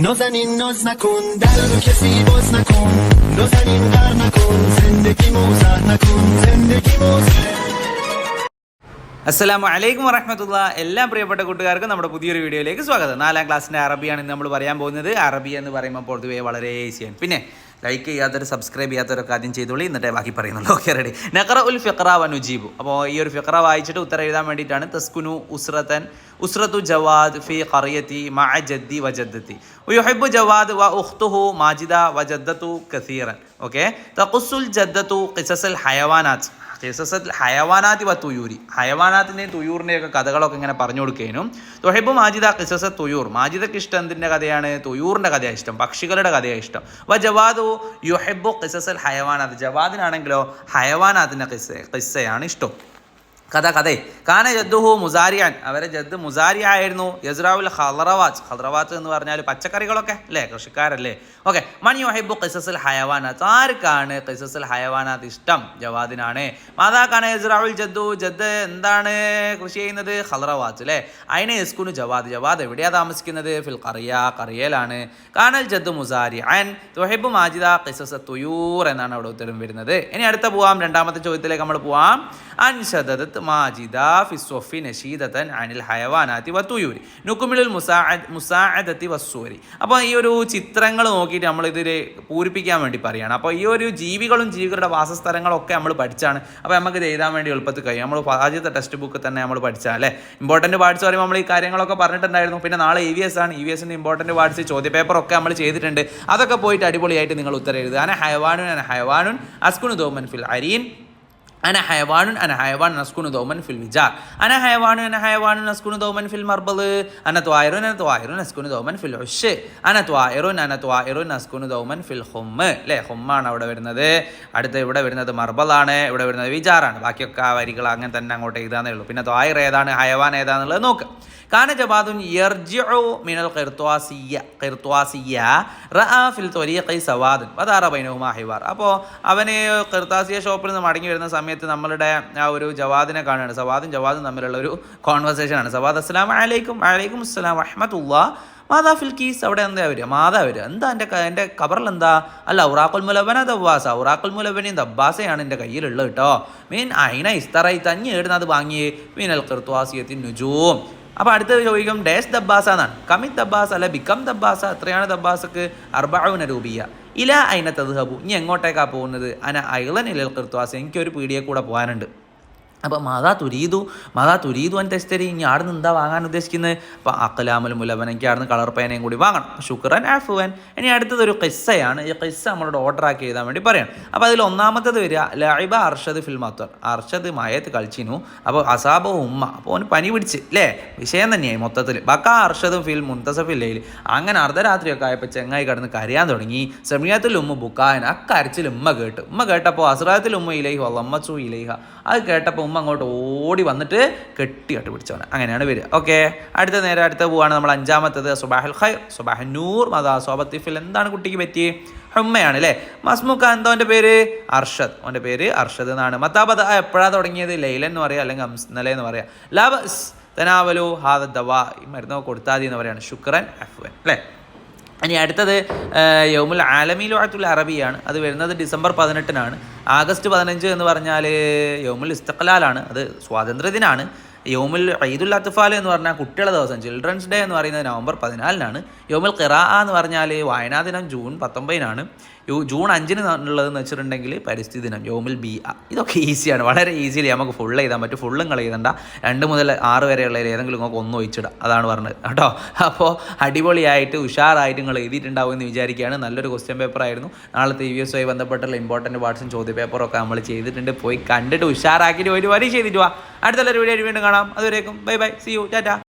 نازنین ناز نکن در رو کسی باز نکن نازنین غر نکن زندگی موزر نکن زندگی موزر. അസ്സലാമു അലൈക്കും വറഹ്മത്തുള്ള എല്ലാ പ്രിയപ്പെട്ട കൂട്ടുകാർക്കും നമ്മുടെ പുതിയൊരു വീഡിയോയിലേക്ക് സ്വാഗതം. 4ാം ക്ലാസ്സിൻ്റെ അറബിയാണ് ഇന്ന് നമ്മൾ പറയാൻ പോകുന്നത്. അറബി എന്ന് പറയുമ്പോൾ പൊതുവേ വളരെ ഈസിയാണ്. പിന്നെ ലൈക്ക് ചെയ്യാത്തവർ സബ്സ്ക്രൈബ് ചെയ്യാത്തവരൊക്കെ ആദ്യം ചെയ്തോളി, എന്നിട്ടേ ബാക്കി പറയുന്നുള്ളൂ. Okay, ready. നഖറ ഉൽ ഫിഖറ വ നുജീബു. അപ്പോൾ ഈ ഒരു ഫിഖറ വായിച്ചിട്ട് ഉത്തരം എഴുതാൻ വേണ്ടിയിട്ടാണ്. തസ്കുനു ഉസ്റത്തു ജവാദ് ഫി ഖറിയത്തി മഅ ജദ്ദി വ ജദ്ദത്തി വയുഹിബ്ബു ജവാദ് വ ഉഖ്തുഹു മാജിദ വ ജദ്ദത്തു കസീറൻ. ഓക്കെ, തഖുസ്സുൽ ജദ്ദത്തു ഖിസസൽ ഹയവാനാത്ത് ഹയവാനാത്തി വ തുയൂരി. ഹയവാനാത്തിൻ്റെയും തുയൂറിൻ്റെയൊക്കെ കഥകളൊക്കെ ഇങ്ങനെ പറഞ്ഞു കൊടുക്കാനും. തൊഹിബു മാജിദ ഖിസസ തുയൂർ. മാജിദക്ക് ഇഷ്ടം എന്തിൻ്റെ കഥയാണ്? തുയൂറിൻ്റെ കഥയാണ് ഇഷ്ടം, പക്ഷികളുടെ കഥയാണ് ഇഷ്ടം. വ ജവാദു യുഹിബ്ബു ഖിസസൽ ഹയവാനാത്ത്. ജവാദിനാണെങ്കിലോ ഹയവാനാത്തിൻ്റെ ഖിസ്സയാണ് ഇഷ്ടം. കഥ കാന ജദ്ദുഹു മുസാരിയാൻ. അവരെ ജദ്ദ് മുസാരിയ ആയിരുന്നു. യസ്റാവുൽ ഖദ്റവാത്ത് എന്ന് പറഞ്ഞാൽ പച്ചക്കറികളൊക്കെ അല്ലേ, കൃഷിക്കാരല്ലേ. ഓക്കെ, മൻ യുഹിബ്ബു ഖിസസുൽ ഹയവാനാത്ത്. ആർക്കാണ് ഖിസസുൽ ഹയവാനാത്ത് ഇഷ്ടം? ജവാദിനാണ്. മാതാ കാന യസ്റാവുൽ ജദ്ദു. ജദ്ദ് എന്താണ് കൃഷി ചെയ്യുന്നത്? ഖദ്റവാത്ത് അല്ലേ. അയിന യസ്കുനു ജവാദ് എവിടെയാണ് താമസിക്കുന്നത്? ഫിൽ ഖറിയയിലാണ്. കാനൽ ജദ്ദു മുസാരിഅൻ തുഹിബ്ബു മാജിദ ഖിസസ തുയൂർ എന്നാണ് അവിടെ ഉത്തരം വരുന്നത്. ഇനി അടുത്ത പോവാം, രണ്ടാമത്തെ ചോദ്യത്തിലേക്ക് നമ്മൾ പോവാം. അൻഷദത് മാജിദ ഫി സ്വഫി നശീദതൻ അനിൽ ഹയവാനാത്തി വത്തുയൂരി നുക്കുമിലുൽ മുസാഅദത്തി വസ്സൂരി. അപ്പോൾ ഈ ഒരു ചിത്രങ്ങൾ നോക്കിയിട്ട് നമ്മൾ ഇതിൽ പൂരിപ്പിക്കാൻ വേണ്ടി പറയുകയാണ്. അപ്പോൾ ഈ ഒരു ജീവികളുടെ വാസസ്ഥലങ്ങളൊക്കെ നമ്മൾ പഠിച്ചാണ്. അപ്പോൾ നമുക്ക് ഇത് എഴുതാൻ വേണ്ടി എളുപ്പത്തിൽ കഴിയും. നമ്മൾ ആദ്യത്തെ ടെക്സ്റ്റ് ബുക്ക് തന്നെ നമ്മൾ പഠിച്ചാൽ അല്ലേ. ഇമ്പോർട്ടൻറ്റ് പാർട്സ് പറയുമ്പോൾ നമ്മൾ ഈ കാര്യങ്ങളൊക്കെ പറഞ്ഞിട്ടുണ്ടായിരുന്നു. പിന്നെ നാളെ EVS ആണ്. EVSൻ്റെ ഇമ്പോർട്ടൻറ്റ് പാർട്സ് ചോദ്യപേപ്പറൊക്കെ നമ്മൾ ചെയ്തിട്ടുണ്ട്. അതൊക്കെ പോയിട്ട് അടിപൊളിയായിട്ട് നിങ്ങൾ ഉത്തരം എഴുതുക. അന ഹയവാനുൻ അസ്കുനു ദൗമൻ ഫിൽ അരീൻ. أنا حيوان نسكن دوما في الوجار. أنا حيوان نسكن دوما في المربض. أنا طائر نسكن دوما في العش. أنا طائر نسكن دوما في الخم. അല്ലേ, ഹുമ്മാണ് അവിടെ വരുന്നത്. അടുത്ത് ഇവിടെ വരുന്നത് മർബലാണ്, ഇവിടെ വരുന്നത് വിജാറാണ്. ബാക്കിയൊക്കെ ആ വരികൾ അങ്ങനെ തന്നെ അങ്ങോട്ട് എഴുതാന്നേ ഉള്ളൂ. പിന്നെ ത്വായിർ ഏതാണ്, ഹയവാൻ ഏതാന്നുള്ളത് നോക്കുക. കാന ജവാദുൻ യർജിഉ മിനൽ ഖിർത്വാസിയ്യ റഅ ഫിൽ ത്വരീഖി സവാദൻ വദാറ ബൈനഹുമാ ഹിവാർ. അപ്പോൾ അവന് ഖിർത്താസിയ ഷോപ്പിൽ നിന്ന് മടങ്ങി വരുന്ന സമയത്ത് നമ്മളുടെ ആ ഒരു ജവാദിനെ കാണുകയാണ്. ജവാദും തമ്മിലുള്ള ഒരു കോൺവെർസേഷൻ ആണ്. സവാദ് അസ്സലാമു അലൈക്കും. വഅലൈക്കും അസ്സലാം വറഹ്മത്തുള്ളാഹ്. മാതാ ഫിൽ കീസ്. അവിടെ എന്താ വരിക? മാതാ വരിക. എന്താ എൻ്റെ കബറിൽ എന്താ? അല്ല, ഔറാഖുൽ മുലബന ദബ്ബാസ. ഔറാഖുൽ മുലബനയും ദബ്ബാസയാണ് എൻ്റെ കയ്യിലുള്ളത് കേട്ടോ. മീൻ അയിന ഇസ്തറൈ. തഞ്ഞ് എഴുതുന്നത് വാങ്ങിയേ മീനൽ ഖിർത്വാസിയത്തിൻ നുജൂം. അപ്പോൾ അടുത്ത ചോദിക്കും ഡേഷ് ദബ്ബാസ എന്നാണ്. കമിത് ദബ്ബാസ അല്ല ബിക്കം ദബ്ബാസ. എത്രയാണ് ദബ്ബാസക്ക്? 40 രൂപീയ. ഇല അയിന തദ്ഹബു. ഇനി എങ്ങോട്ടേക്കാണ് പോകുന്നത്? അന ഐളൻ ഇലൽ ഖിർത്വാസ. എനിക്കൊരു പീടിയെ കൂടെ പോകാനുണ്ട്. അപ്പോൾ മാതാ തുരീതു അൻ തെസ്തരി. ഇനി ആടുന്ന് എന്താ വാങ്ങാൻ ഉദ്ദേശിക്കുന്നത്? അപ്പോൾ അഖലാമുൽ മുലബൻ. എനിക്ക് ആടുന്ന് കളർ പേനയും കൂടി വാങ്ങണം. ശുക്രൻ ആഫുവൻ. ഇനി അടുത്തതൊരു ഖിസ്സയാണ്. ഈ ഖിസ്സ നമ്മളോട് ഓർഡർ ആക്കി എഴുതാൻ വേണ്ടി പറയണം. അപ്പോൾ അതിൽ ഒന്നാമത്തത് വരിക ലഇബ അർഷദ് ഫിൽ മത്തർ. അർഷദ് മയത്ത് കളിച്ചിനു. അപ്പോൾ അസാബോ ഉമ്മ. അപ്പോൾ അവന് പനി പിടിച്ച് അല്ലേ, വിഷയം തന്നെയായി മൊത്തത്തിൽ. ബക്ക അർഷദും ഫിൽ മുൻതസഫിൽ ലൈൽ. അങ്ങനെ അർദ്ധരാത്രിയൊക്കെ ആയപ്പോൾ ചെങ്ങായി കിടന്ന് കരയാൻ തുടങ്ങി. സമയത്തിൽ ഉമ്മ ബുക്കായൻ. അക്കരച്ചിൽ ഉമ്മ കേട്ടപ്പോൾ അസ്രാത്തിൽ ഉമ്മ ഇലൈഹ വല്ലമ്മച്ചു ഇലൈഹ. അത് കേട്ടപ്പോൾ ഉമ്മ അങ്ങോട്ട് ഓടി വന്നിട്ട് കെട്ടി പിടിച്ചവനെ. അങ്ങനെയാണ് വരിക. ഓക്കെ, അടുത്ത പോവാണ് നമ്മൾ അഞ്ചാമത്തത്. സുബാഹുൽ ഖൈർ സുബാഹുൻ നൂർ മദാ സോബത്തിഫിൽ. എന്താണ് കുട്ടിക്ക് പറ്റി? ഹുമ്മയാണ് അല്ലേ. മസ്മുക്ക. എന്തോ അവൻ്റെ പേര്? അർഷദ്. അവൻ്റെ പേര് അർഷദ് എന്നാണ്. മത്താബദ എപ്പോഴാണ് തുടങ്ങിയത്? ലൈലൻ എന്ന് പറയാം, അല്ലെങ്കിൽ ഇന്നലെ എന്ന് പറയാം. ലാബസ് തനാവലു ഹാദ ദവാ. ഈ മരുന്ന് കൊടുത്താൽ മതി എന്ന് പറയാണ്. ശുക്രൻ അഫ്വൻ അല്ലേ. ഇനി അടുത്തത് യൗമുൽ ആലമി ലുഅത്തുൽ അറബിയാണ്. അത് വരുന്നത് ഡിസംബർ 18-നാണ്. ആഗസ്റ്റ് 15 എന്ന് പറഞ്ഞാൽ യൗമുൽ ഇസ്തിഖ്ലാലാണ്. അത് സ്വാതന്ത്ര്യദിനാണ്. യൗമുൽ ഈദുൽ അത്ഫാൽ എന്ന് പറഞ്ഞാൽ കുട്ടികളുടെ ദിവസം, ചിൽഡ്രൻസ് ഡേ എന്ന് പറയുന്നത് നവംബർ 14-നാണ്. യൗമുൽ ഖിറാഅ എന്ന് പറഞ്ഞാൽ വായനാ ദിനം ജൂൺ 19-നാണ്. ജൂൺ 5-ന് ഉള്ളതെന്ന് വെച്ചിട്ടുണ്ടെങ്കിൽ പരിസ്ഥിതി ദിനം യൗമുൽ ബിഅ. ഇതൊക്കെ ഈസിയാണ്, വളരെ ഈസിലി നമുക്ക് ഫുൾ എഴുതാൻ പറ്റും. ഫുള്ളും എഴുതണ്ട. 2 മുതൽ 6 വരെയുള്ളതിൽ ഏതെങ്കിലും നിങ്ങൾക്ക് ഒന്ന് ഒഴിച്ചിടാം. അതാണ് പറഞ്ഞത് കേട്ടോ. അപ്പോൾ അടിപൊളിയായിട്ട് ഉഷാറായിട്ട് നിങ്ങൾ എഴുതിയിട്ടുണ്ടാവും എന്ന് വിചാരിക്കുകയാണ്. നല്ലൊരു ക്വസ്റ്റ്യൻ പേപ്പർ ആയിരുന്നു. നാളത്തെ EVSുമായി ബന്ധപ്പെട്ടുള്ള ഇമ്പോർട്ടൻറ്റ് പാർട്സും ചോദ്യപേപ്പറൊക്കെ നമ്മൾ ചെയ്തിട്ടുണ്ട്. പോയി കണ്ടിട്ട് ഉഷാറാക്കിയിട്ട് ഒരു വരി ചെയ്തിട്ട് വാ. അടുത്തുള്ള വീഡിയോ വീണ്ടും കാണാം. അതുവരേക്കും bye bye, see you, Tata.